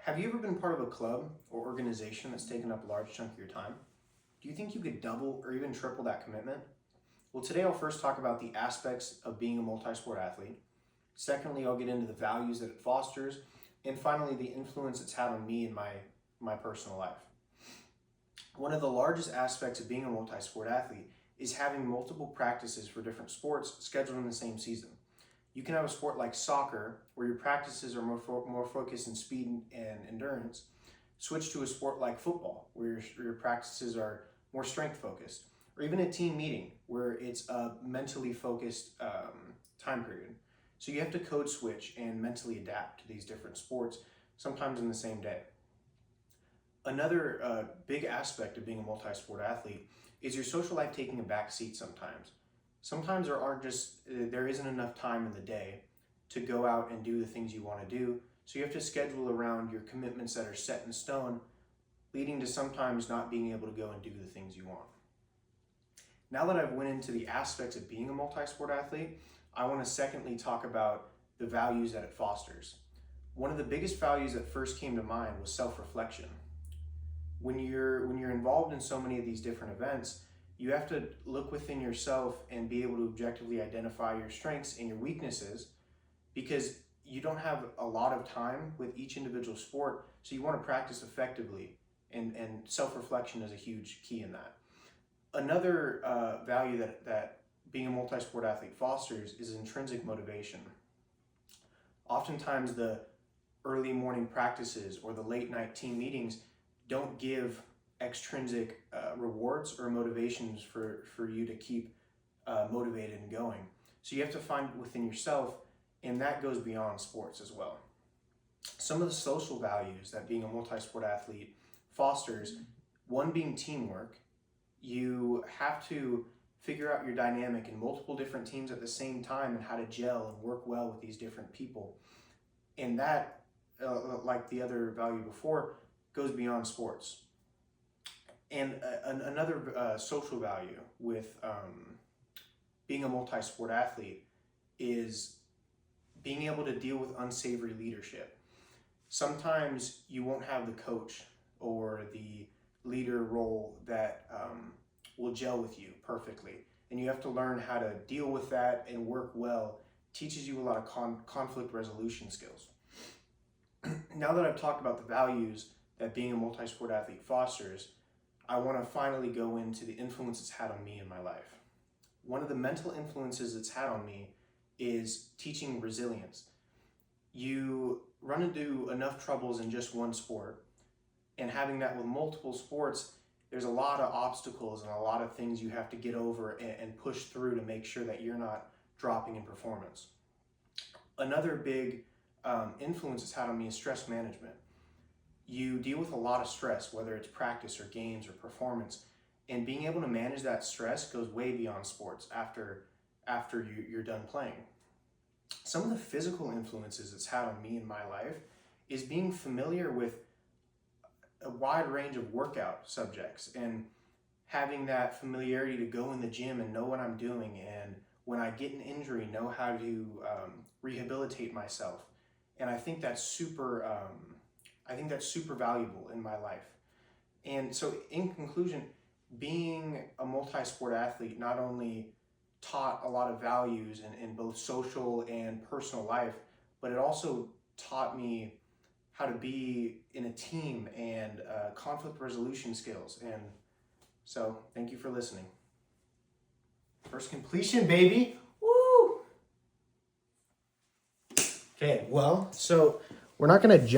Have you ever been part of a club or organization that's taken up a large chunk of your time? Do you think you could double or even triple that commitment? Well, today I'll first talk about the aspects of being a multi-sport athlete. Secondly, I'll get into the values that it fosters. And finally, the influence it's had on me in my personal life. One of the largest aspects of being a multi-sport athlete is having multiple practices for different sports scheduled in the same season. You can have a sport like soccer, where your practices are more focused in speed and endurance. Switch to a sport like football, where your practices are more strength focused. Or even a team meeting, where it's a mentally focused time period. So you have to code switch and mentally adapt to these different sports, sometimes in the same day. Another big aspect of being a multi-sport athlete is your social life taking a back seat sometimes. Sometimes there isn't enough time in the day to go out and do the things you want to do. So you have to schedule around your commitments that are set in stone, leading to sometimes not being able to go and do the things you want. Now that I've went into the aspects of being a multi-sport athlete, I want to secondly talk about the values that it fosters. One of the biggest values that first came to mind was self-reflection. When you're involved in so many of these different events, you have to look within yourself and be able to objectively identify your strengths and your weaknesses, because you don't have a lot of time with each individual sport, so you want to practice effectively, and self-reflection is a huge key in that. Another value that being a multi-sport athlete fosters is intrinsic motivation. Oftentimes the early morning practices or the late night team meetings don't give extrinsic rewards or motivations for you to keep motivated and going. So you have to find within yourself, and that goes beyond sports as well. Some of the social values that being a multi-sport athlete fosters, one being teamwork. You have to figure out your dynamic in multiple different teams at the same time and how to gel and work well with these different people. And that, like the other value before, goes beyond sports. And another social value with being a multi-sport athlete is being able to deal with unsavory leadership. Sometimes you won't have the coach or the leader role that will gel with you perfectly. And you have to learn how to deal with that and work well. It teaches you a lot of conflict resolution skills. Now that I've talked about the values that being a multi-sport athlete fosters, I want to finally go into the influence it's had on me in my life. One of the mental influences it's had on me is teaching resilience. You run into enough troubles in just one sport, and having that with multiple sports, there's a lot of obstacles and a lot of things you have to get over and push through to make sure that you're not dropping in performance. Another big influence it's had on me is stress management. You deal with a lot of stress, whether it's practice or games or performance, and being able to manage that stress goes way beyond sports after you're done playing. Some of the physical influences it's had on me in my life is being familiar with a wide range of workout subjects and having that familiarity to go in the gym and know what I'm doing, and when I get an injury, know how to rehabilitate myself. And I think that's super valuable in my life. And so in conclusion, being a multi-sport athlete not only taught a lot of values in both social and personal life, but it also taught me how to be in a team and conflict resolution skills. And so thank you for listening. First completion, baby. Woo! Okay, well, so we're not going to jump